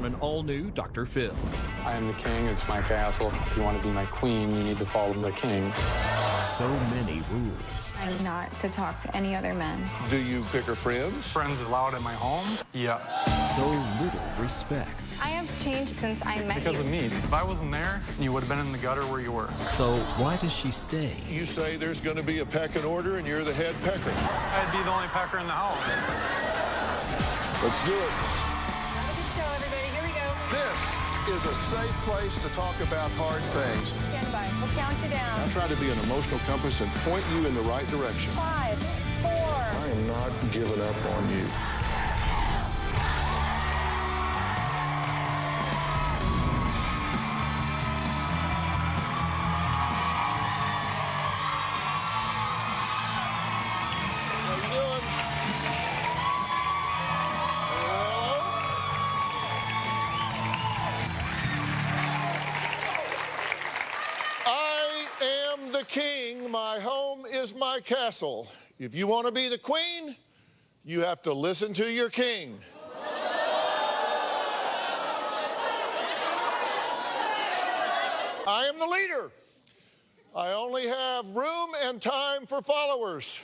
on an all-new Dr. Phil. I am the king, it's my castle. If you want to be my queen, you need to follow the king. So many rules. I'm not to talk to any other men. Do you pick her friends? Friends allowed at my home? Yes. So little respect. I have changed since I met you. Because of me. If I wasn't there, you would have been in the gutter where you were. So why does she stay? You say there's going to be a pecking order and you're the head pecker. I'd be the only pecker in the house. Let's do it. Have a good show, everybody. Here we go. This is a safe place to talk about hard things. Stand by. We'll count you down. I try to be an emotional compass and point you in the right direction. 5, 4. I am not giving up on you. How you doing? I am the king. My home is my castle. If you want to be the queen, you have to listen to your king. I am the leader. I only have room and time for followers.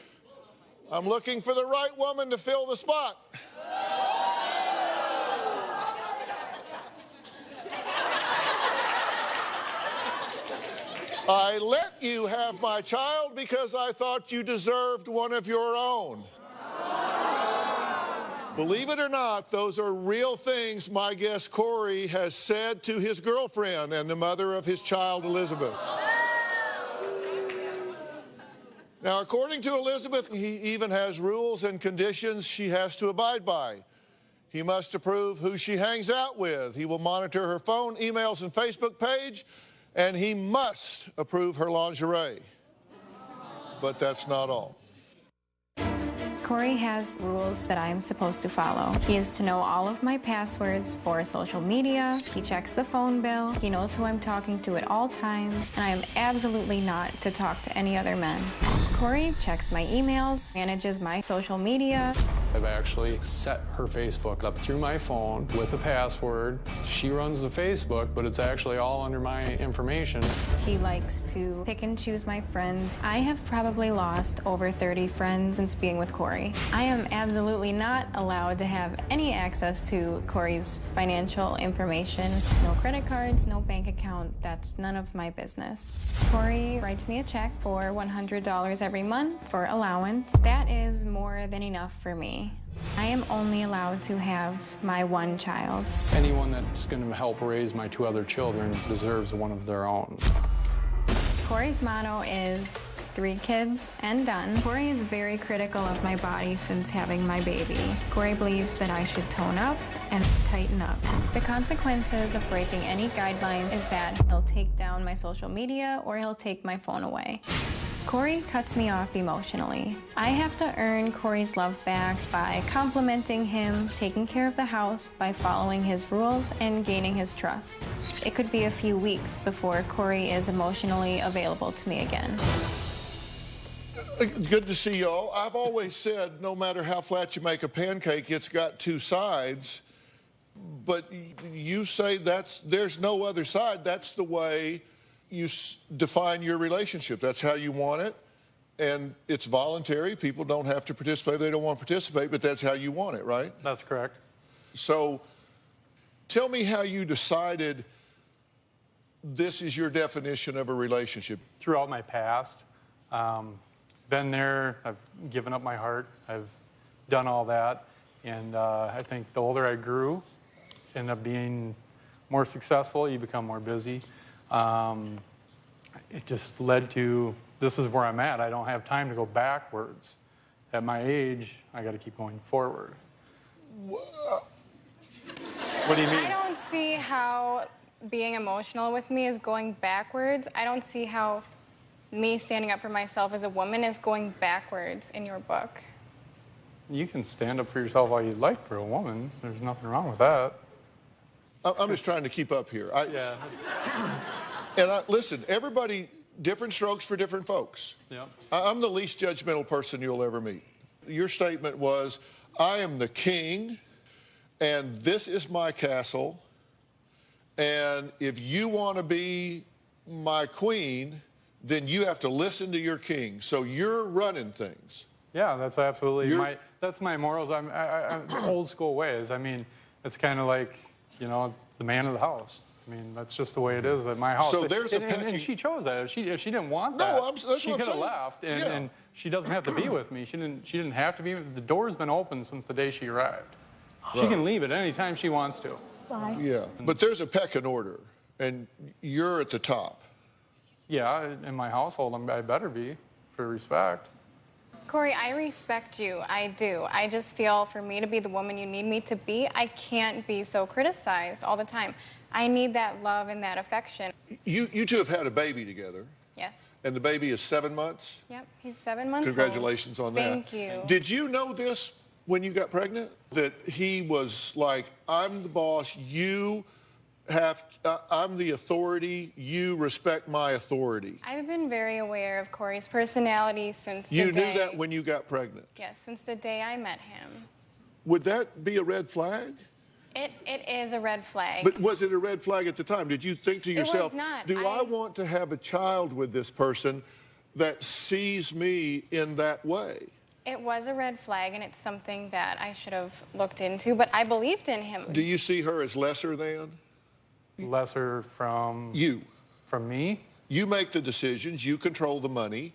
I'm looking for the right woman to fill the spot. I let you have my child because I thought you deserved one of your own. Believe it or not, those are real things my guest Corey has said to his girlfriend and the mother of his child, Elizabeth. Now, according to Elizabeth, he even has rules and conditions she has to abide by. He must approve who she hangs out with. He will monitor her phone, emails, and Facebook page. And he must approve her lingerie. But that's not all. Corey has rules that I'm supposed to follow. He is to know all of my passwords for social media. He checks the phone bill. He knows who I'm talking to at all times. And I am absolutely not to talk to any other men. Corey checks my emails, manages my social media. I've actually set her Facebook up through my phone with a password. She runs the Facebook, but it's actually all under my information. He likes to pick and choose my friends. I have probably lost over 30 friends since being with Corey. I am absolutely not allowed to have any access to Corey's financial information. No credit cards, no bank account. That's none of my business. Corey writes me a check for $100 every month for allowance. That is more than enough for me. I am only allowed to have my one child. Anyone that's going to help raise my 2 other children deserves one of their own. Corey's motto is 3 kids and done. Corey is very critical of my body since having my baby. Corey believes that I should tone up and tighten up. The consequences of breaking any guideline is that he'll take down my social media or he'll take my phone away. Corey cuts me off emotionally. I have to earn Corey's love back by complimenting him, taking care of the house, by following his rules, and gaining his trust. It could be a few weeks before Corey is emotionally available to me again. Good to see y'all. I've always said no matter how flat you make a pancake, it's got 2 sides. But you say there's no other side. That's the way you define your relationship. That's how you want it, and it's voluntary. People don't have to participate if they don't want to participate, but that's how you want it, right? That's correct. So tell me how you decided this is your definition of a relationship. Throughout my past, been there, I've given up my heart, I've done all that, and I think the older I grew, ended up being more successful, you become more busy. It just led to, this is where I'm at. I don't have time to go backwards. At my age, I got to keep going forward. What do you mean? I don't see how being emotional with me is going backwards. I don't see how me standing up for myself as a woman is going backwards in your book. You can stand up for yourself all you'd like for a woman. There's nothing wrong with that. I'm just trying to keep up here. Yeah. And listen, everybody, different strokes for different folks. Yeah. I'm the least judgmental person you'll ever meet. Your statement was, I am the king, and this is my castle, And if you want to be my queen, then you have to listen to your king. So you're running things. Yeah, that's absolutely that's my morals. I'm old school ways. I mean, it's kind of like, you know, the man of the house. I mean, that's just the way it is at my house. So there's and she chose that. If she didn't want that, she could have left. And she doesn't have to be with me. She didn't have to be. The door's been open since the day she arrived. She can leave at any time she wants to. Bye. Yeah, but there's a pecking order, and you're at the top. Yeah, in my household, I better be, for respect. Corey, I respect you. I do. I just feel for me to be the woman you need me to be, I can't be so criticized all the time. I need that love and that affection. You two have had a baby together. Yes. And the baby is 7 months? Yep, he's 7 months Congratulations old. on that. Thank you. Did you know this when you got pregnant? That he was like, I'm the boss, I'm the authority, you respect my authority. I've been very aware of Corey's personality since the day... You knew that when you got pregnant? Yes, since the day I met him. Would that be a red flag? It is a red flag. But was it a red flag at the time? Did you think to yourself, It was not. do I want to have a child with this person that sees me in that way? It was a red flag, and it's something that I should have looked into, but I believed in him. Do you see her as lesser than? Lesser from... You. From me? You make the decisions, you control the money,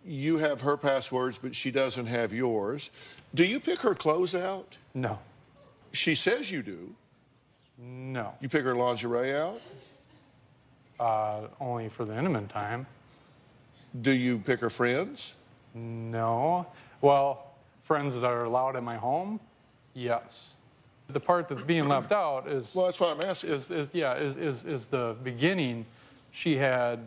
you have her passwords, but she doesn't have yours. Do you pick her clothes out? No. She says you do. No. You pick her lingerie out? Only for the intimate time. Do you pick her friends? No. Well, friends that are allowed in my home, yes. The part that's being left out is... Well, that's why I'm asking. Is the beginning. She had,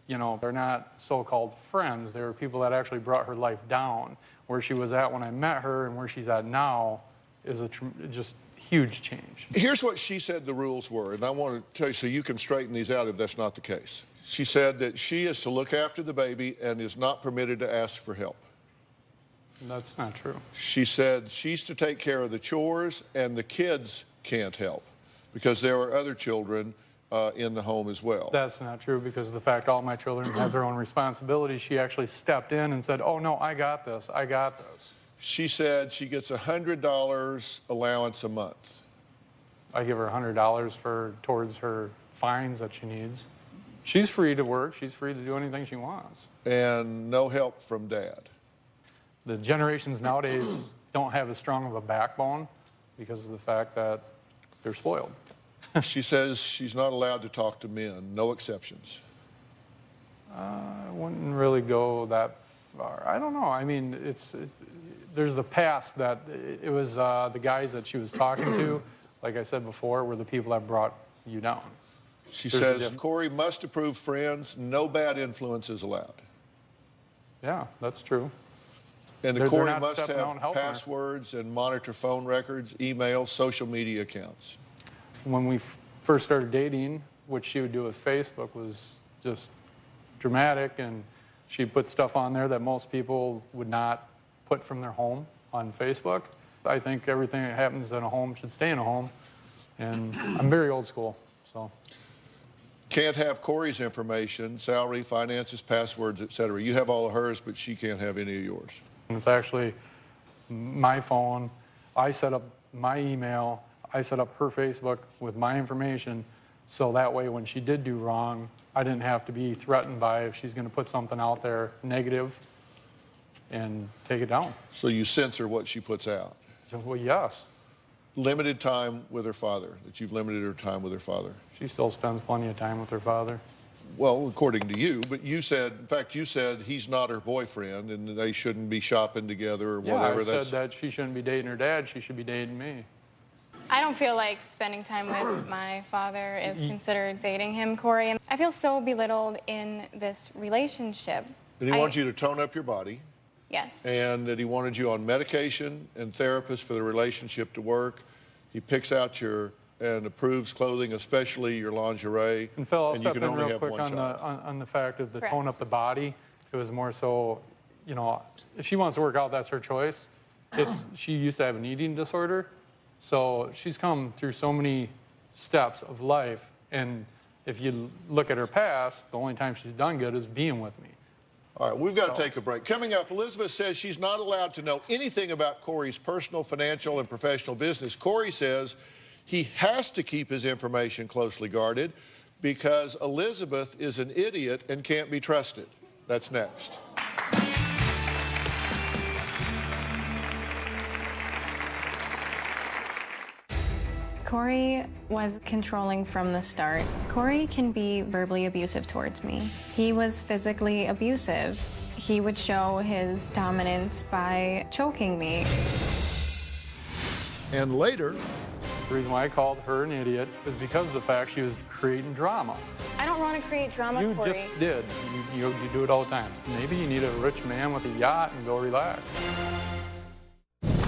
you know, they're not so-called friends. They were people that actually brought her life down. Where she was at when I met her and where she's at now is a just huge change. Here's what she said the rules were, and I want to tell you so you can straighten these out if that's not the case. She said that she is to look after the baby and is not permitted to ask for help. That's not true. She said she's to take care of the chores and the kids can't help because there are other children in the home as well. That's not true because of the fact all my children have their own responsibilities. She actually stepped in and said, oh, no, I got this. I got this. She said she gets $100 allowance a month. I give her $100 towards her fines that she needs. She's free to work. She's free to do anything she wants. And no help from Dad. The generations nowadays don't have as strong of a backbone because of the fact that they're spoiled. She says she's not allowed to talk to men, no exceptions. I wouldn't really go that far. I don't know. I mean, there's the past that it was the guys that she was talking to, like I said before, were the people that brought you down. She says Corey must approve friends, no bad influences allowed. Yeah, that's true. And Corey must have passwords and monitor phone records, email, social media accounts. When we first started dating, what she would do with Facebook was just dramatic, and she'd put stuff on there that most people would not put from their home on Facebook. I think everything that happens in a home should stay in a home, and I'm very old school, so. Can't have Corey's information, salary, finances, passwords, etc. You have all of hers, but she can't have any of yours. It's actually my phone. I set up my email. I set up her Facebook with my information, so that way when she did do wrong, I didn't have to be threatened by if she's going to put something out there negative and take it down. So you censor what she puts out? So, well, yes. Limited time with her father, that you've limited her time with her father? She still spends plenty of time with her father. Well, according to you, but you said, in fact, you said he's not her boyfriend and they shouldn't be shopping together or whatever. Yeah, I said that she shouldn't be dating her dad, she should be dating me. I don't feel like spending time with my father is considered dating him, Corey. And I feel so belittled in this relationship. And he wants you to tone up your body. Yes. And that he wanted you on medication and therapists for the relationship to work. He picks out and approves clothing, especially your lingerie. And Phil, I'll and step you can in only real have quick one on the fact of the Correct. tone up the body. It was more so, you know, if she wants to work out, that's her choice. She used to have an eating disorder. So she's come through so many steps of life. And if you look at her past, the only time she's done good is being with me. All right, we've got to take a break. Coming up, Elizabeth says she's not allowed to know anything about Corey's personal, financial, and professional business. Corey says he has to keep his information closely guarded because Elizabeth is an idiot and can't be trusted. That's next. Corey was controlling from the start. Corey can be verbally abusive towards me. He was physically abusive. He would show his dominance by choking me. And later, The reason why I called her an idiot is because of the fact she was creating drama. I don't want to create drama, You Corey. just did. You do it all the time. Maybe you need a rich man with a yacht and go relax.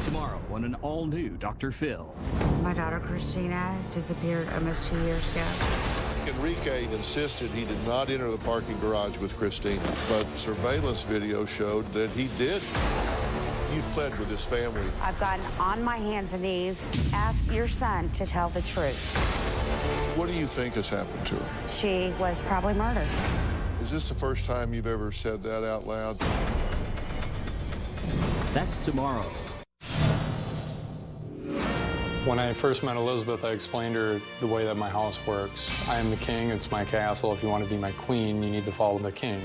Tomorrow on an all-new Dr. Phil. My daughter Christina disappeared almost 2 years ago. Enrique insisted he did not enter the parking garage with Christina, but surveillance video showed that he did. You've pled with his family. I've gotten on my hands and knees. Ask your son to tell the truth. What do you think has happened to her? She was probably murdered. Is this the first time you've ever said that out loud? That's tomorrow. When I first met Elizabeth, I explained to her the way that my house works. I am the king, it's my castle. If you want to be my queen, you need to follow the king.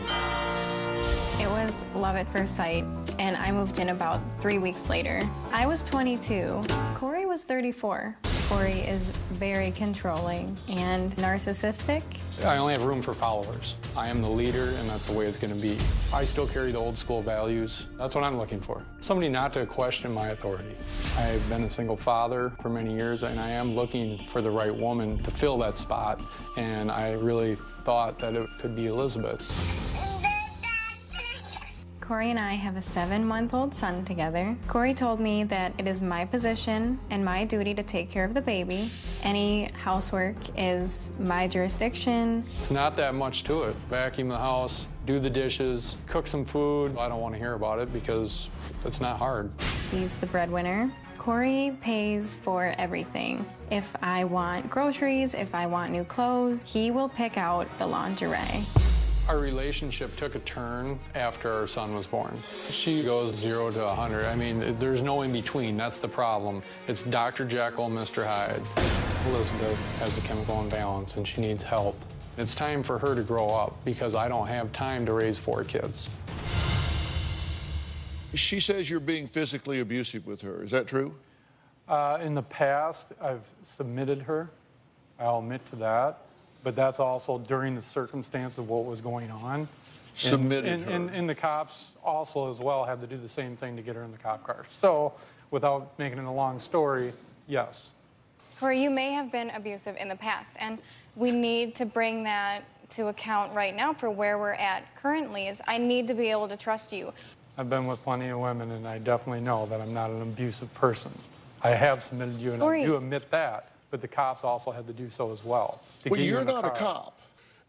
It was love at first sight, and I moved in about 3 weeks later. I was 22. Corey was 34. Corey is very controlling and narcissistic. I only have room for followers. I am the leader, and that's the way it's going to be. I still carry the old school values. That's what I'm looking for. Somebody not to question my authority. I've been a single father for many years, and I am looking for the right woman to fill that spot, and I really thought that it could be Elizabeth. Corey and I have a 7-month-old son together. Corey told me that it is my position and my duty to take care of the baby. Any housework is my jurisdiction. It's not that much to it. Vacuum the house, do the dishes, cook some food. I don't want to hear about it because it's not hard. He's the breadwinner. Corey pays for everything. If I want groceries, if I want new clothes, he will pick out the lingerie. Our relationship took a turn after our son was born. She goes 0 to 100. I mean, there's no in between. That's the problem. It's Dr. Jekyll and Mr. Hyde. Elizabeth has a chemical imbalance and she needs help. It's time for her to grow up because I don't have time to raise 4 kids. She says you're being physically abusive with her. Is that true? In the past, I've submitted her. I'll admit to that. But that's also during the circumstance of what was going on. Submitted her. And the cops also as well had to do the same thing to get her in the cop car. So without making it a long story, yes. Corey, you may have been abusive in the past, and we need to bring that to account right now for where we're at currently. Is I need to be able to trust you. I've been with plenty of women, and I definitely know that I'm not an abusive person. I have submitted you, and Corey. I do admit that. But the cops also had to do so as well. Well, you're not a cop,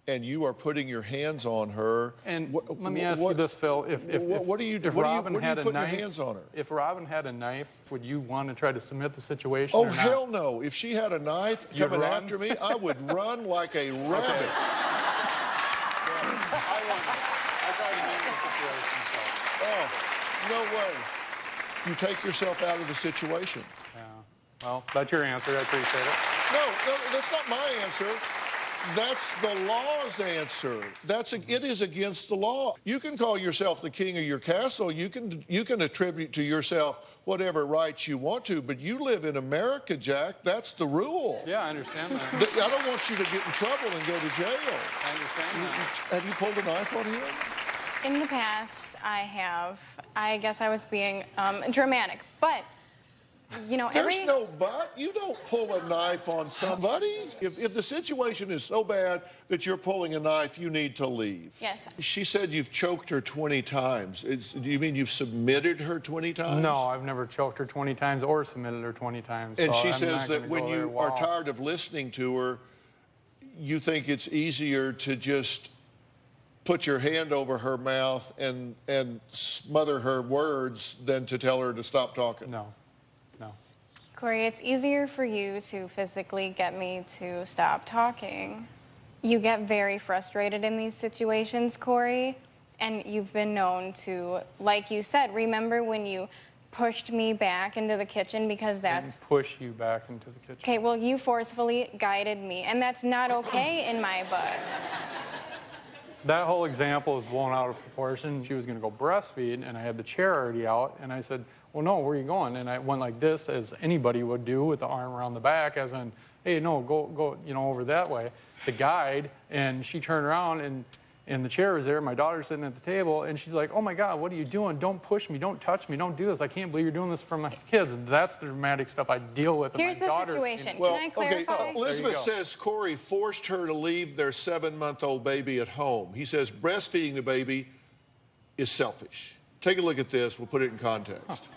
and you are putting your hands on her. And let me ask you this, Phil. What do you do? If What Robin do you had a put your knife, hands on her? If Robin had a knife, would you want to try to submit the situation? Oh, or not? hell no. If she had a knife You'd coming run? after me, I would run like a rabbit. Okay. I tried to handle the situation, so. Oh, no way. You take yourself out of the situation. Yeah. Well, that's your answer. I appreciate it. No, that's not my answer. That's the law's answer. It is against the law. You can call yourself the king of your castle. You can attribute to yourself whatever rights you want to, but you live in America, Jack. That's the rule. Yeah, I understand that. I don't want you to get in trouble and go to jail. I understand that. Have you pulled a knife on him? In the past, I have. I guess I was being dramatic, but you know, There's no but. You don't pull a knife on somebody. If the situation is so bad that you're pulling a knife, you need to leave. Yes. She said you've choked her 20 times. Do you mean you've submitted her 20 times? No, I've never choked her 20 times or submitted her 20 times. And so she I'm says not that gonna when go there. you are tired of listening to her, you think it's easier to just put your hand over her mouth and smother her words than to tell her to stop talking. No. Corey, it's easier for you to physically get me to stop talking. You get very frustrated in these situations, Corey, and you've been known to, like you said, remember when you pushed me back into the kitchen because that's... And push you back into the kitchen. Okay, well, you forcefully guided me, and that's not okay in my book. That whole example is blown out of proportion. She was going to go breastfeed, and I had the chair already out, and I said, well, no, where are you going? And I went like this, as anybody would do, with the arm around the back, as in, hey, no, go, over that way. The guide, and she turned around, and the chair was there. My daughter's sitting at the table, and she's like, oh, my God, what are you doing? Don't push me. Don't touch me. Don't do this. I can't believe you're doing this for my kids. That's the dramatic stuff I deal with. Here's the situation. Well, can I clarify? Okay, Elizabeth says Corey forced her to leave their 7-month-old baby at home. He says breastfeeding the baby is selfish. Take a look at this. We'll put it in context.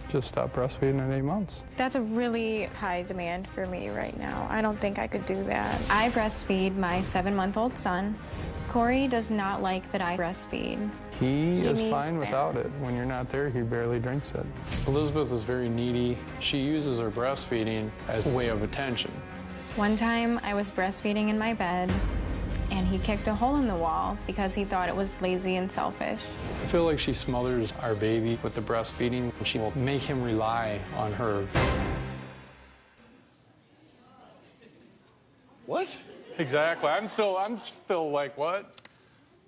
Just stopped breastfeeding at 8 months. That's a really high demand for me right now. I don't think I could do that. I breastfeed my 7-month-old son. Corey does not like that I breastfeed. He is fine without it. When you're not there, he barely drinks it. Elizabeth is very needy. She uses her breastfeeding as a way of attention. One time I was breastfeeding in my bed, and he kicked a hole in the wall because he thought it was lazy and selfish. I feel like she smothers our baby with the breastfeeding. She will make him rely on her. What? Exactly. I'm still like, what?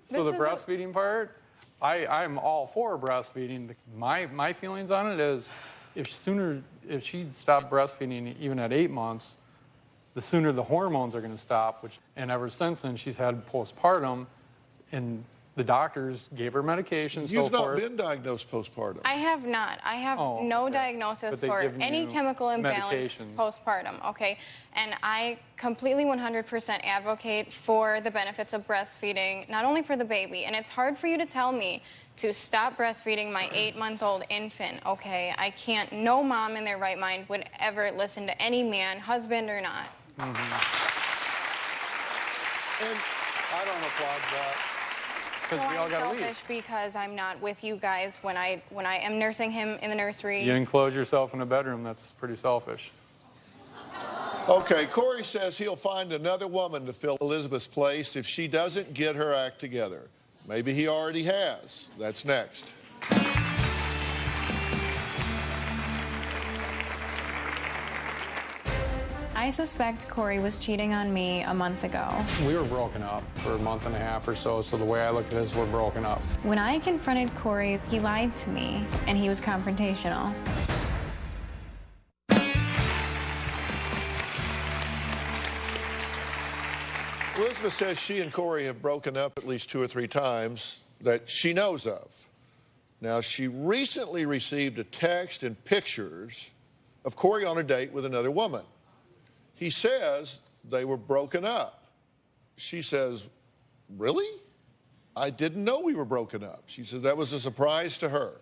So the breastfeeding part, I'm all for breastfeeding. My feelings on it is, if she'd stopped breastfeeding even at 8 months, the sooner the hormones are going to stop. And ever since then, she's had postpartum, and the doctors gave her medication. You've not been diagnosed postpartum. I have not. I have no diagnosis for any chemical imbalance postpartum, okay? And I completely 100% advocate for the benefits of breastfeeding, not only for the baby. And it's hard for you to tell me to stop breastfeeding my 8-month-old infant, okay? I can't, no mom in their right mind would ever listen to any man, husband or not. And I don't applaud that. So I'm selfish because I'm not with you guys when I am nursing him in the nursery. You enclose yourself in a bedroom. That's pretty selfish. Okay, Corey says he'll find another woman to fill Elizabeth's place if she doesn't get her act together. Maybe he already has. That's next. I suspect Corey was cheating on me a month ago. We were broken up for a month and a half or so the way I look at it is we're broken up. When I confronted Corey, he lied to me, and he was confrontational. Elizabeth says she and Corey have broken up at least 2 or 3 times that she knows of. Now, she recently received a text and pictures of Corey on a date with another woman. He says they were broken up. She says, really? I didn't know we were broken up. She says that was a surprise to her.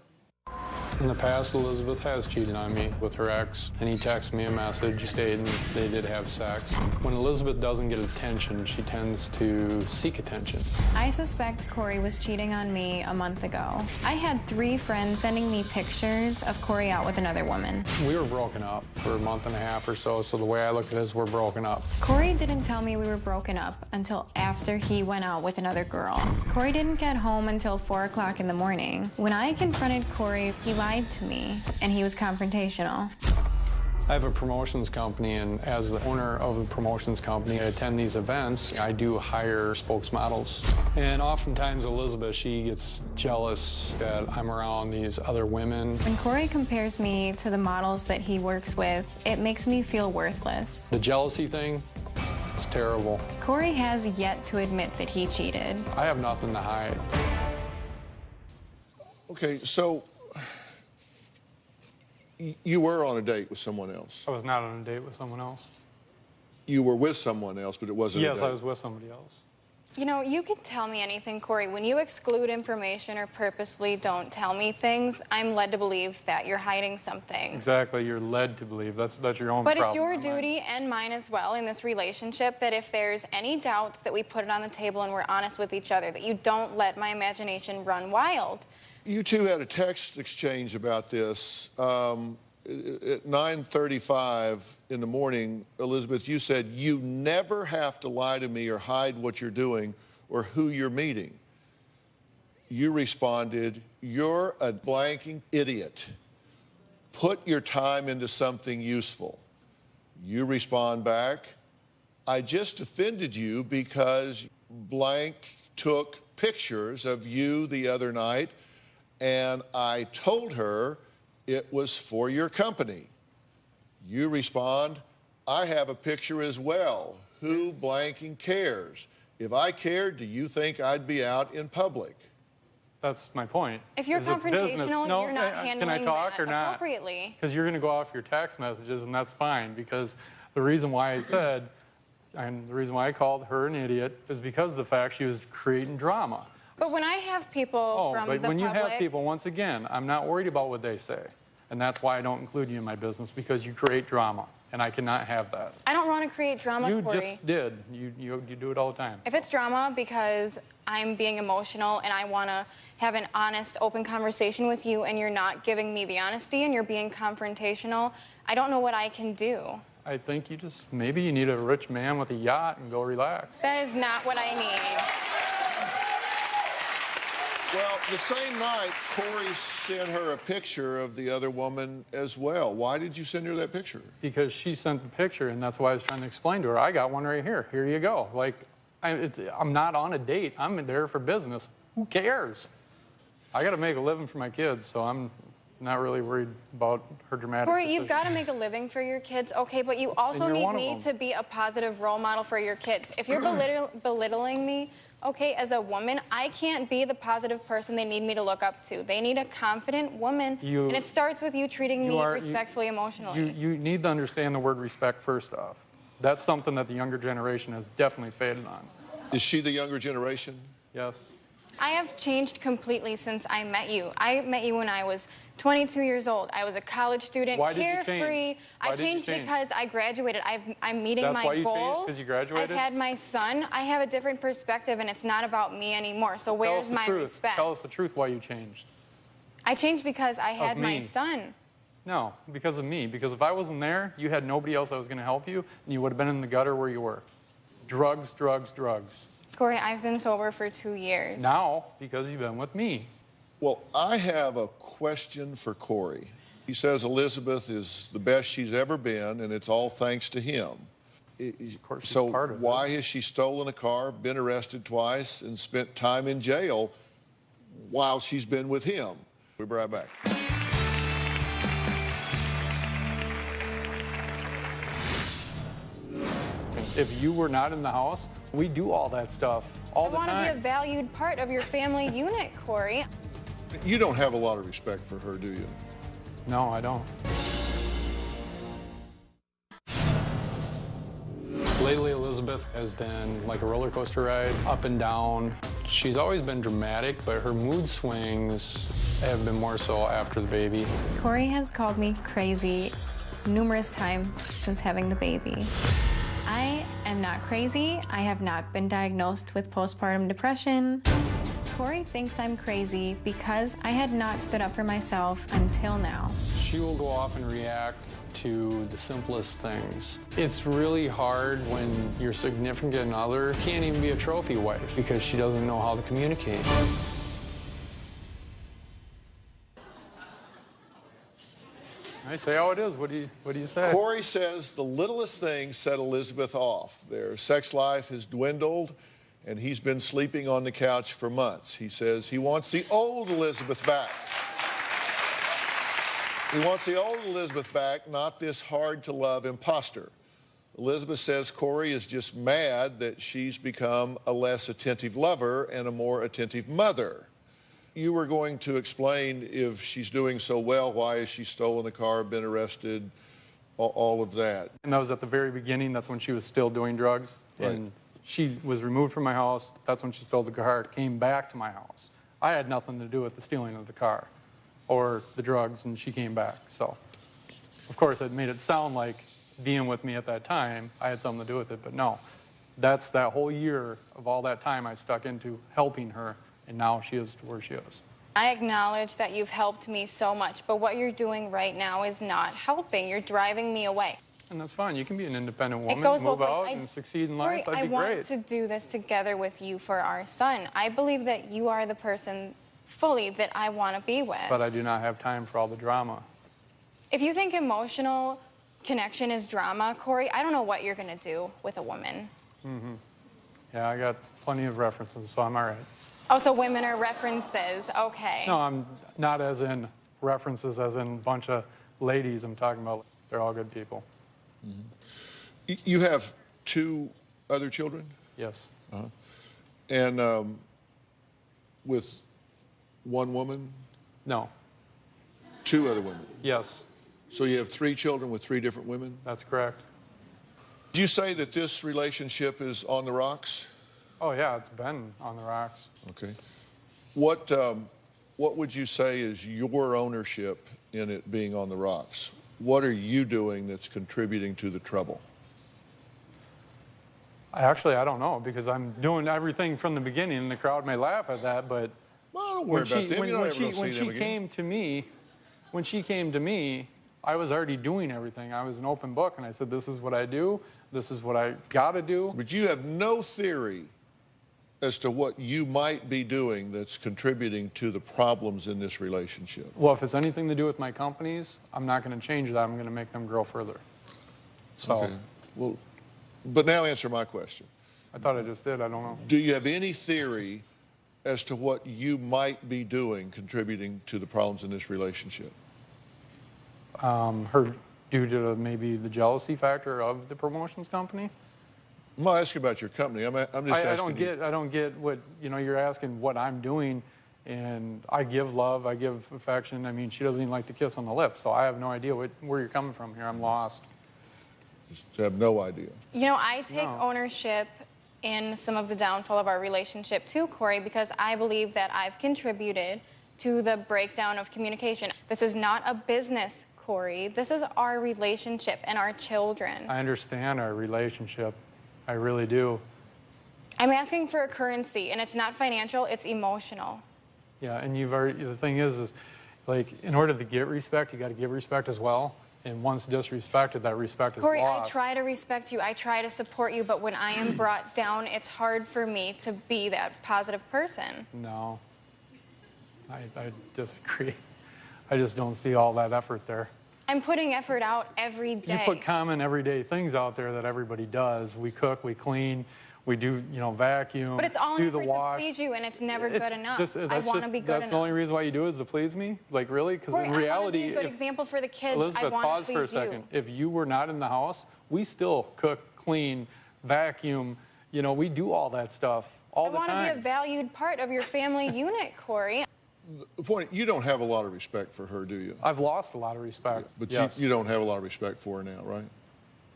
In the past, Elizabeth has cheated on me with her ex, and he texted me a message stating they did have sex. When Elizabeth doesn't get attention, she tends to seek attention. I suspect Corey was cheating on me a month ago. I had 3 friends sending me pictures of Corey out with another woman. We were broken up for a month and a half or so the way I look at it is we're broken up. Corey didn't tell me we were broken up until after he went out with another girl. Corey didn't get home until 4 o'clock in the morning. When I confronted Corey, he lied to me, and he was confrontational. I have a promotions company, and as the owner of the promotions company, I attend these events. I do hire spokesmodels. And oftentimes, Elizabeth, she gets jealous that I'm around these other women. When Corey compares me to the models that he works with, it makes me feel worthless. The jealousy thing is terrible. Corey has yet to admit that he cheated. I have nothing to hide. Okay, so you were on a date with someone else. I was not on a date with someone else. You were with someone else, but it wasn't a date. Yes, I was with somebody else. You know, you can tell me anything, Corey. When you exclude information or purposely don't tell me things, I'm led to believe that you're hiding something. Exactly, you're led to believe. That's your own problem. But it's your duty and mine as well in this relationship that if there's any doubts, that we put it on the table and we're honest with each other, that you don't let my imagination run wild. You two had a text exchange about this. At 9:35 in the morning, Elizabeth, you said, you never have to lie to me or hide what you're doing or who you're meeting. You responded, you're a blanking idiot. Put your time into something useful. You respond back, I just offended you because blank took pictures of you the other night, and I told her it was for your company. You respond, I have a picture as well. Who blanking cares? If I cared, do you think I'd be out in public? That's my point. If you're confrontational, no, you're not handling can I talk that or not? appropriately. Because you're going to go off your text messages, and that's fine. Because the reason why I said, and the reason why I called her an idiot, is because of the fact she was creating drama. But when I have people from the public... when you have people, once again, I'm not worried about what they say. And that's why I don't include you in my business, because you create drama, and I cannot have that. I don't want to create drama, Corey. You just did. You do it all the time. If it's drama because I'm being emotional and I want to have an honest, open conversation with you and you're not giving me the honesty and you're being confrontational, I don't know what I can do. I think maybe you need a rich man with a yacht and go relax. That is not what I need. Well, the same night, Corey sent her a picture of the other woman as well. Why did you send her that picture? Because she sent the picture, and that's why I was trying to explain to her. I got one right here. Here you go. Like, I'm not on a date. I'm there for business. Who cares? I got to make a living for my kids, so I'm not really worried about her dramatic Corey, decision. you've got to make a living for your kids, okay, but you also need me to be a positive role model for your kids. If you're belittling me, okay, as a woman, I can't be the positive person they need me to look up to. They need a confident woman, and it starts with you treating me respectfully, emotionally. You need to understand the word respect first off. That's something that the younger generation has definitely faded on. Is she the younger generation? Yes. I have changed completely since I met you. I met you when I was 22 years old. I was a college student, Why did you carefree. change? Why I changed because I graduated. I'm meeting my goals. That's why you changed, because you graduated? I've had my son. I have a different perspective, and it's not about me anymore. So where's my respect? Tell us the truth why you changed. I changed because I had my son. No, because of me. Because if I wasn't there, you had nobody else that was going to help you, and you would have been in the gutter where you were. Drugs, drugs, drugs. Corey, I've been sober for 2 years. Now, because you've been with me. Well, I have a question for Corey. He says Elizabeth is the best she's ever been, and it's all thanks to him. Of course, she's so part of why it. has she stolen a car, been arrested twice, and spent time in jail while she's been with him? We'll be right back. If you were not in the house, we do all that stuff all the time. I want to be a valued part of your family unit, Corey. You don't have a lot of respect for her, do you? No, I don't. Lately, Elizabeth has been like a roller coaster ride, up and down. She's always been dramatic, but her mood swings have been more so after the baby. Corey has called me crazy numerous times since having the baby. I am not crazy. I have not been diagnosed with postpartum depression. Corey thinks I'm crazy because I had not stood up for myself until now. She will go off and react to the simplest things. It's really hard when your significant other can't even be a trophy wife because she doesn't know how to communicate. I say how it is. What do you say? Corey says the littlest things set Elizabeth off. Their sex life has dwindled, and he's been sleeping on the couch for months. He says he wants the old Elizabeth back. He wants the old Elizabeth back, not this hard-to-love imposter. Elizabeth says Corey is just mad that she's become a less attentive lover and a more attentive mother. You were going to explain if she's doing so well, why has she stolen a car, been arrested, all of that. And that was at the very beginning. That's when she was still doing drugs. Right. And she was removed from my house. That's when she stole the car, came back to my house. I had nothing to do with the stealing of the car or the drugs, and she came back. So, of course, it made it sound like being with me at that time, I had something to do with it, but no. That's that whole year of all that time I stuck into helping her, and now she is to where she is. I acknowledge that you've helped me so much, but what you're doing right now is not helping. You're driving me away. And that's fine. You can be an independent woman, move out and succeed in life. That'd be great. I want to do this together with you for our son. I believe that you are the person fully that I want to be with. But I do not have time for all the drama. If you think emotional connection is drama, Corey, I don't know what you're going to do with a woman. Mm-hmm. Yeah, I got plenty of references, so I'm all right. Oh, so women are references. Okay. No, I'm not as in references as in a bunch of ladies. I'm talking about they're all good people. Mm-hmm. You have 2 other children? Yes. Uh-huh. And with one woman? No. 2 other women? Yes. So you have 3 children with 3 different women? That's correct. Do you say that this relationship is on the rocks? Oh, yeah, it's been on the rocks. Okay. What would you say is your ownership in it being on the rocks? What are you doing that's contributing to the trouble? I don't know, because I'm doing everything from the beginning, and the crowd may laugh at that, but well, don't worry about them. When she came to me, I was already doing everything. I was an open book, and I said, this is what I do, this is what I got to do. But you have no theory as to what you might be doing that's contributing to the problems in this relationship. Well, if it's anything to do with my companies, I'm not going to change that. I'm going to make them grow further. So. Okay. Well, but now answer my question. I thought I just did. I don't know. Do you have any theory as to what you might be doing contributing to the problems in this relationship? Her due to maybe the jealousy factor of the promotions company? I'm not asking about your company. I'm just asking. I don't get what, you're asking what I'm doing, and I give love, I give affection. I mean, she doesn't even like to kiss on the lips, so I have no idea where you're coming from here. I'm lost. Just have no idea. I take ownership in some of the downfall of our relationship too, Corey, because I believe that I've contributed to the breakdown of communication. This is not a business, Corey. This is our relationship and our children. I understand our relationship. I really do. I'm asking for a currency, and it's not financial, it's emotional. Yeah, and the thing is like, in order to get respect, you got to give respect as well. And once disrespected, that respect is Corey, lost. I try to respect you, I try to support you, but when I am brought down, it's hard for me to be that positive person. No, I disagree. I just don't see all that effort there. I'm putting effort out every day. You put common everyday things out there that everybody does. We cook, we clean, we do, vacuum, but it's all do in the wash. to please you, and it's never good enough. I want to be good enough. That's the only reason why you do it, is to please me? Like, really? Because in reality, I want to be a good example for the kids. Elizabeth, pause for a second. If you were not in the house, we still cook, clean, vacuum. We do all that stuff all the time. I want to be a valued part of your family unit, Corey. The point, you don't have a lot of respect for her, do you? I've lost a lot of respect. But yes. you don't have a lot of respect for her now, right?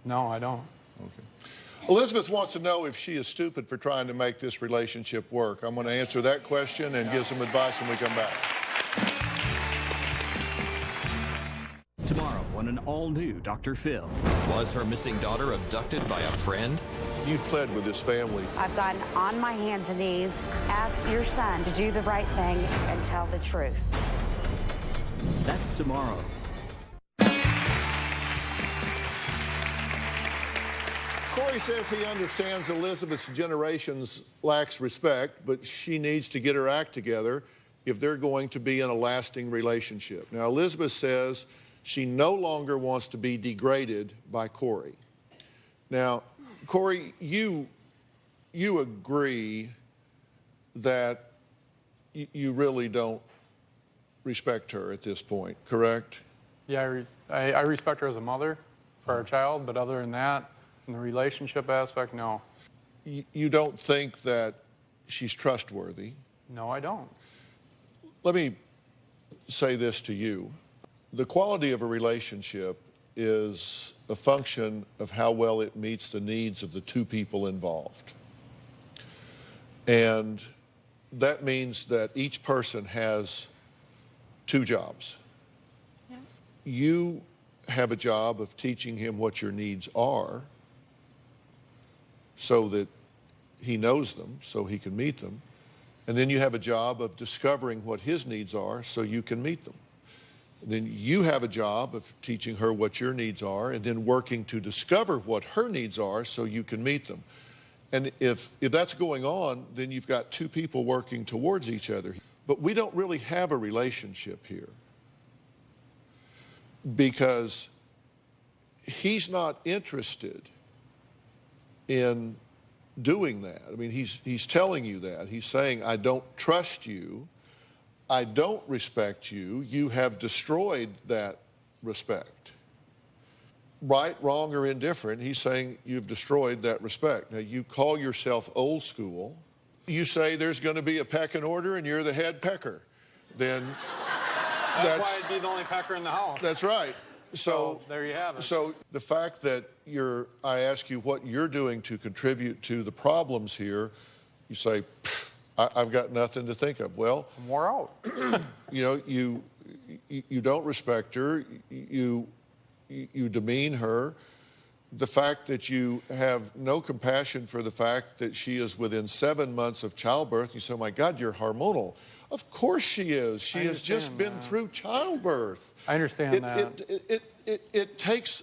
No, I don't. Okay. Elizabeth wants to know if she is stupid for trying to make this relationship work. I'm going to answer that question and give some advice when we come back. Tomorrow on an all-new Dr. Phil. Was her missing daughter abducted by a friend? You've pled with this family. I've gotten on my hands and knees. Ask your son to do the right thing and tell the truth. That's tomorrow. Corey says he understands Elizabeth's generations lacks respect, but she needs to get her act together if they're going to be in a lasting relationship. Now, Elizabeth says she no longer wants to be degraded by Corey. Now, Corey, you agree that you really don't respect her at this point, correct? Yeah, I respect her as a mother for our child, but other than that, in the relationship aspect, no. You don't think that she's trustworthy? No, I don't. Let me say this to you. The quality of a relationship is a function of how well it meets the needs of the two people involved. And that means that each person has two jobs. Yeah. You have a job of teaching him what your needs are so that he knows them, so he can meet them. And then you have a job of discovering what his needs are so you can meet them. And then you have a job of teaching her what your needs are and then working to discover what her needs are so you can meet them. And if that's going on, then you've got two people working towards each other. But we don't really have a relationship here because he's not interested in doing that. I mean, he's telling you that. He's saying, I don't trust you. I don't respect you. You have destroyed that respect. Right, wrong, or indifferent, he's saying you've destroyed that respect. Now, you call yourself old school. You say there's going to be a pecking order and you're the head pecker. Then that's why I'd be the only pecker in the house. That's right. So there you have it. So the fact that I ask you what you're doing to contribute to the problems here, you say, I've got nothing to think of. Well, I'm wore out. You know, you don't respect her. You demean her. The fact that you have no compassion for the fact that she is within 7 months of childbirth, you say, oh my God, you're hormonal. Of course she is. She has just been through childbirth. I understand that. It takes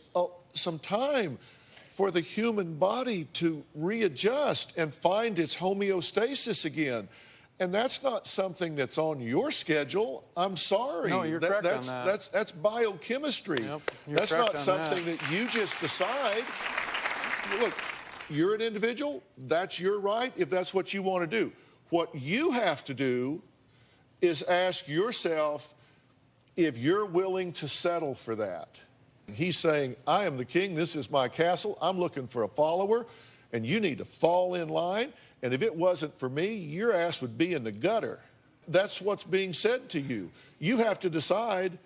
some time for the human body to readjust and find its homeostasis again. And that's not something that's on your schedule. I'm sorry. No, you're correct on that. That's biochemistry. Yep, that's not something that you just decide. Look, you're an individual. That's your right if that's what you want to do. What you have to do is ask yourself if you're willing to settle for that. He's saying, I am the king. This is my castle. I'm looking for a follower, and you need to fall in line. And if it wasn't for me, your ass would be in the gutter. That's what's being said to you. You have to decide,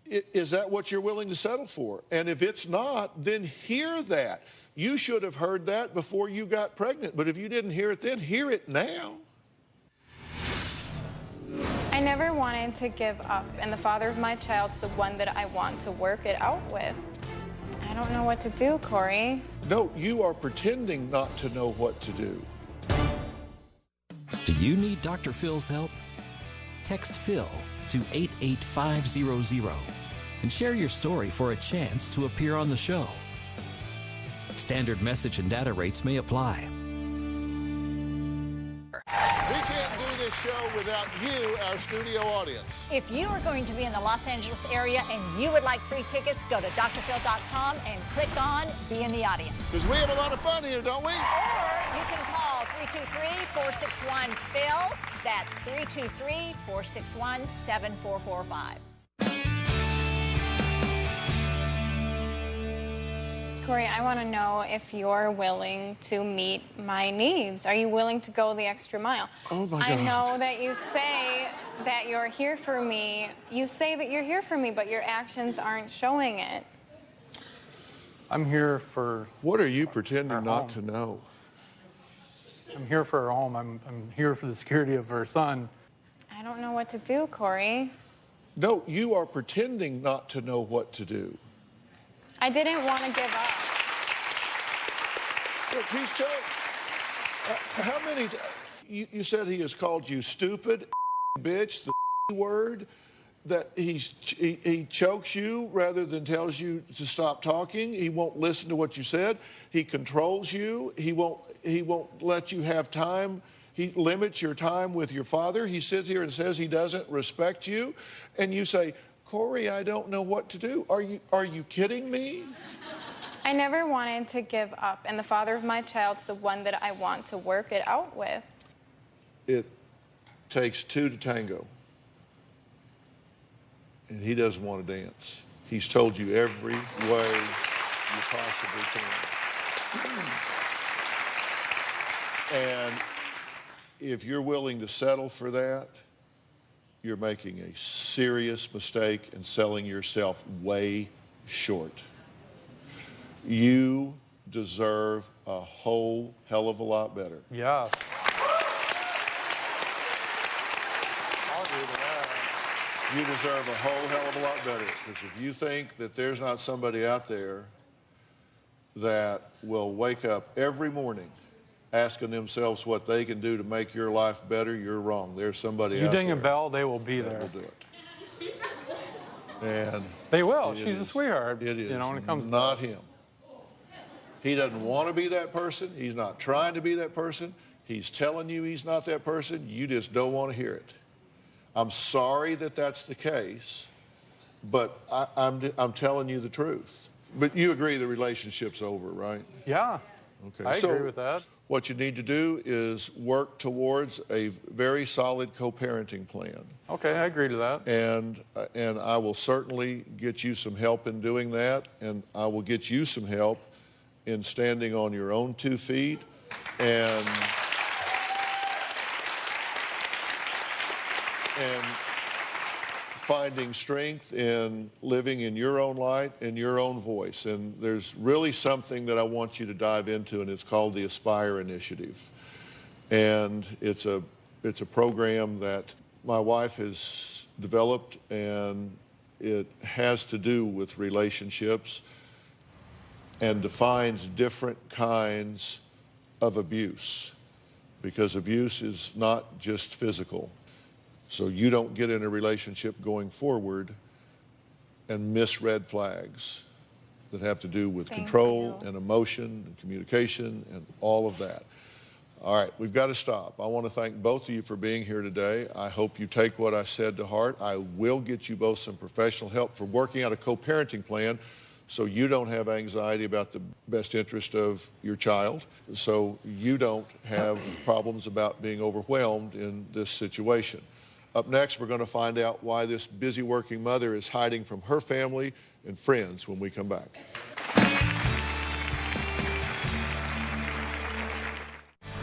is that what you're willing to settle for? And if it's not, then hear that. You should have heard that before you got pregnant. But if you didn't hear it then, hear it now. I never wanted to give up, and the father of my child's the one that I want to work it out with. I don't know what to do, Corey. No, you are pretending not to know what to do. Do you need Dr. Phil's help? Text Phil to 88500 and share your story for a chance to appear on the show. Standard message and data rates may apply. We can't do this show without you, our studio audience. If you are going to be in the Los Angeles area and you would like free tickets, go to drphil.com and click on Be in the Audience. Because we have a lot of fun here, don't we? Or you can call 323-461-PHIL. That's 323-461-7445. Corey, I want to know if you're willing to meet my needs. Are you willing to go the extra mile? Oh, my God. I know that you say that you're here for me. You say that you're here for me, but your actions aren't showing it. I'm here for... What are you pretending not to know? I'm here for her home. I'm here for the security of her son. I don't know what to do, Corey. No, you are pretending not to know what to do. I didn't want to give up. Look, he's telling... how many... You said he has called you stupid, bitch, the word, that he chokes you rather than tells you to stop talking. He won't listen to what you said. He controls you. He won't let you have time. He limits your time with your father. He sits here and says he doesn't respect you. And you say, Corey, I don't know what to do. Are you kidding me? I never wanted to give up, and the father of my child's the one that I want to work it out with. It takes two to tango. And he doesn't want to dance. He's told you every way you possibly can. And if you're willing to settle for that, you're making a serious mistake and selling yourself way short. You deserve a whole hell of a lot better. Yeah. I'll agree with that. You deserve a whole hell of a lot better. Because if you think that there's not somebody out there that will wake up every morning asking themselves what they can do to make your life better, you're wrong. There's somebody out there. You ding a bell, they will be there. Will do it. And they will. She's a sweetheart. It is, you know, when it comes not him. He doesn't want to be that person. He's not trying to be that person. He's telling you he's not that person. You just don't want to hear it. I'm sorry that that's the case, but I'm telling you the truth. But you agree the relationship's over, right? Yeah. Okay. I agree with that. What you need to do is work towards a very solid co-parenting plan. Okay, I agree to that. And I will certainly get you some help in doing that, and I will get you some help in standing on your own 2 feet and finding strength in living in your own light and your own voice. And there's really something that I want you to dive into, and it's called the Aspire Initiative. And it's a program that my wife has developed, and it has to do with relationships and defines different kinds of abuse, because abuse is not just physical. So you don't get in a relationship going forward and miss red flags that have to do with control and emotion and communication and all of that. All right, we've got to stop. I want to thank both of you for being here today. I hope you take what I said to heart. I will get you both some professional help for working out a co-parenting plan so you don't have anxiety about the best interest of your child, so you don't have problems about being overwhelmed in this situation. Up next, we're going to find out why this busy working mother is hiding from her family and friends when we come back.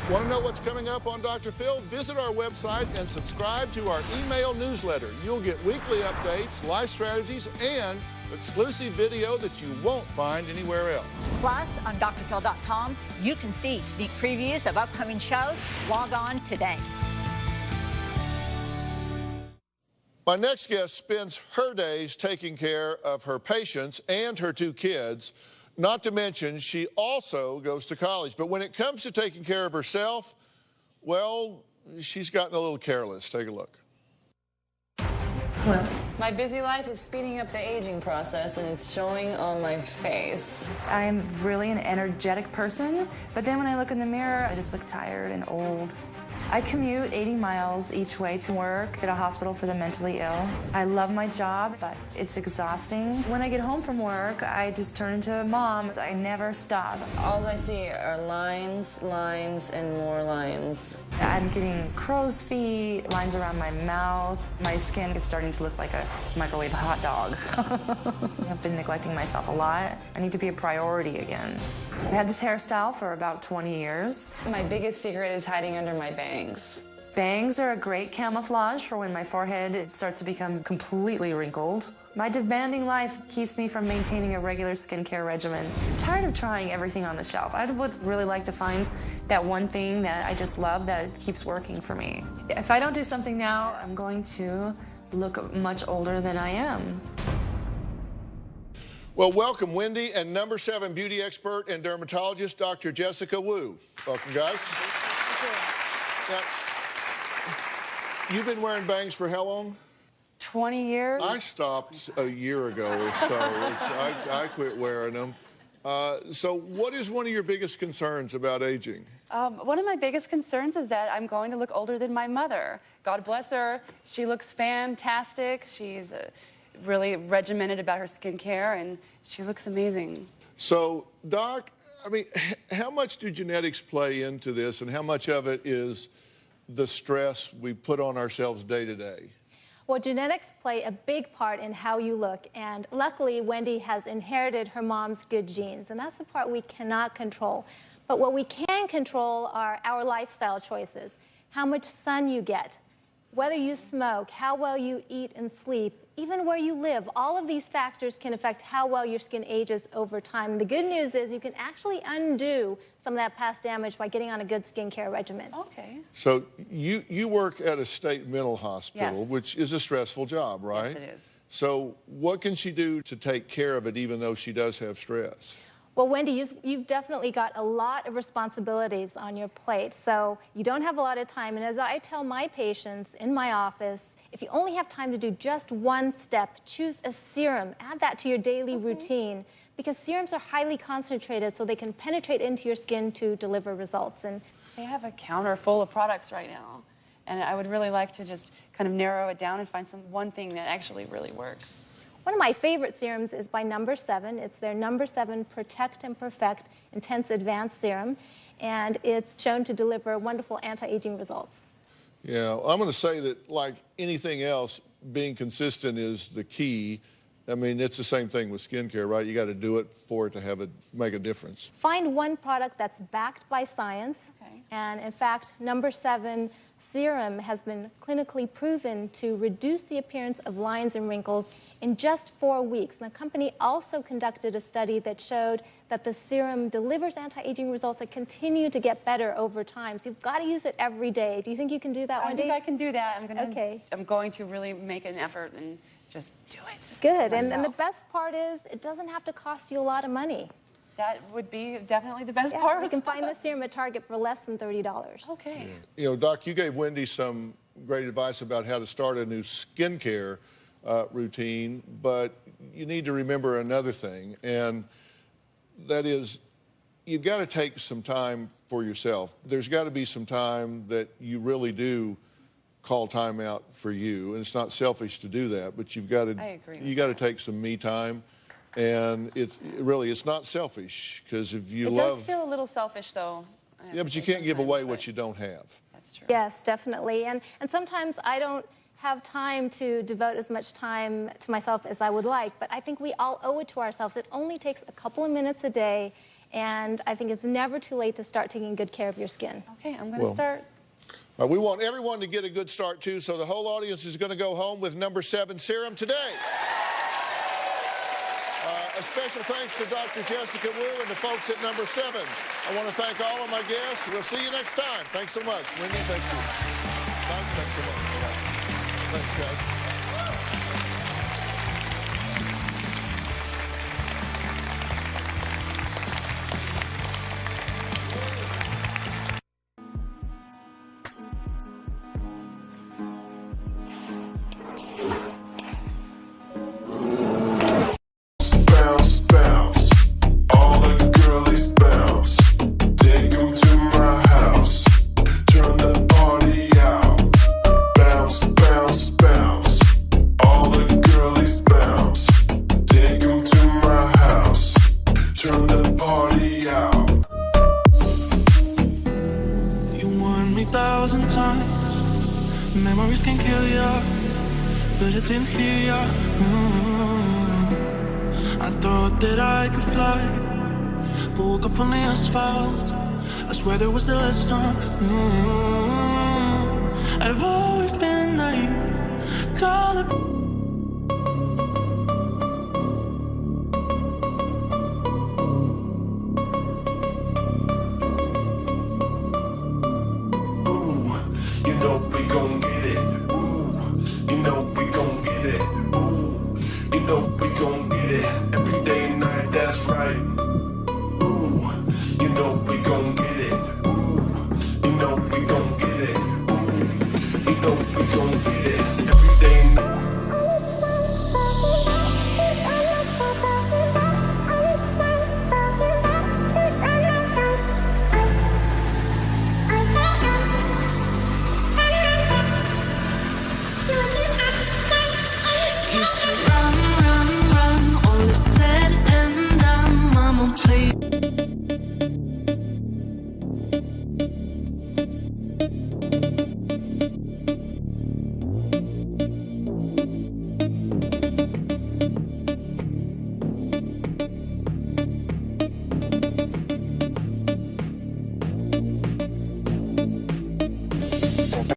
Want to know what's coming up on Dr. Phil? Visit our website and subscribe to our email newsletter. You'll get weekly updates, life strategies, and exclusive video that you won't find anywhere else. Plus, on drphil.com, you can see sneak previews of upcoming shows. Log on today. My next guest spends her days taking care of her patients and her 2 kids, not to mention she also goes to college. But when it comes to taking care of herself, well, she's gotten a little careless. Take a look. Well, my busy life is speeding up the aging process, and it's showing on my face. I'm really an energetic person, but then when I look in the mirror, I just look tired and old. I commute 80 miles each way to work at a hospital for the mentally ill. I love my job, but it's exhausting. When I get home from work, I just turn into a mom. I never stop. All I see are lines, lines, and more lines. I'm getting crow's feet, lines around my mouth. My skin is starting to look like a microwave hot dog. I've been neglecting myself a lot. I need to be a priority again. I had this hairstyle for about 20 years. My biggest secret is hiding under my bangs. Bangs are a great camouflage for when my forehead starts to become completely wrinkled. My demanding life keeps me from maintaining a regular skincare regimen. I'm tired of trying everything on the shelf. I would really like to find that one thing that I just love that keeps working for me. If I don't do something now, I'm going to look much older than I am. Well, welcome, Wendy, and number 7 beauty expert and dermatologist, Dr. Jessica Wu. Welcome, guys. Thank you. Now, you've been wearing bangs for how long? 20 years. I stopped a year ago or so. I quit wearing them. So what is one of your biggest concerns about aging? One of my biggest concerns is that I'm going to look older than my mother. God bless her. She looks fantastic. She's really regimented about her skincare, and she looks amazing. So, Doc, I mean, how much do genetics play into this, and how much of it is the stress we put on ourselves day to day? Well, genetics play a big part in how you look, and luckily Wendy has inherited her mom's good genes, and that's the part we cannot control. But what we can control are our lifestyle choices, how much sun you get, whether you smoke, how well you eat and sleep, even where you live. All of these factors can affect how well your skin ages over time. And the good news is you can actually undo some of that past damage by getting on a good skincare regimen. Okay. So you work at a state mental hospital, Yes. which is a stressful job, right? Yes, it is. So what can she do to take care of it even though she does have stress? Well, Wendy, you've definitely got a lot of responsibilities on your plate, so you don't have a lot of time. And as I tell my patients in my office, if you only have time to do just one step, choose a serum. Add that to your daily routine, because serums are highly concentrated, so they can penetrate into your skin to deliver results. And they have a counter full of products right now, and I would really like to just kind of narrow it down and find one thing that actually really works. One of my favorite serums is by No. 7. It's their No. 7 Protect and Perfect Intense Advanced Serum, and it's shown to deliver wonderful anti-aging results. Yeah, I'm going to say that, like anything else, being consistent is the key. I mean, it's the same thing with skincare, right? You got to do it for it to make a difference. Find one product that's backed by science, and in fact, No. 7 serum has been clinically proven to reduce the appearance of lines and wrinkles in just 4 weeks. And the company also conducted a study that showed that the serum delivers anti-aging results that continue to get better over time. So you've got to use it every day. Do you think you can do that, Wendy? I think I can do that. I'm going to really make an effort and just do it. Good. And the best part is it doesn't have to cost you a lot of money. That would be definitely the best part. You can find this serum at Target for less than $30. Okay. Yeah. You know, Doc, you gave Wendy some great advice about how to start a new skincare routine, but you need to remember another thing, and that is you've got to take some time for yourself. There's got to be some time that you really do call time out for you, and it's not selfish to do that, but you've got to take some me time, and it's not selfish, because if you love... It does feel a little selfish, though. Yeah, but you can't give away what you don't have. That's true. Yes, definitely, and sometimes I don't have time to devote as much time to myself as I would like, but I think we all owe it to ourselves. It only takes a couple of minutes a day, and I think it's never too late to start taking good care of your skin. Okay, I'm going to start. We want everyone to get a good start, too, so the whole audience is going to go home with No. 7 serum today. A special thanks to Dr. Jessica Wu and the folks at No. 7. I want to thank all of my guests. We'll see you next time. Thanks so much. Wendy, thank you. Thanks so much. Thanks, guys. Memories can kill ya, but I didn't hear ya. I thought that I could fly, but woke up on the asphalt. I swear there was the last time. I've always been naive. Call it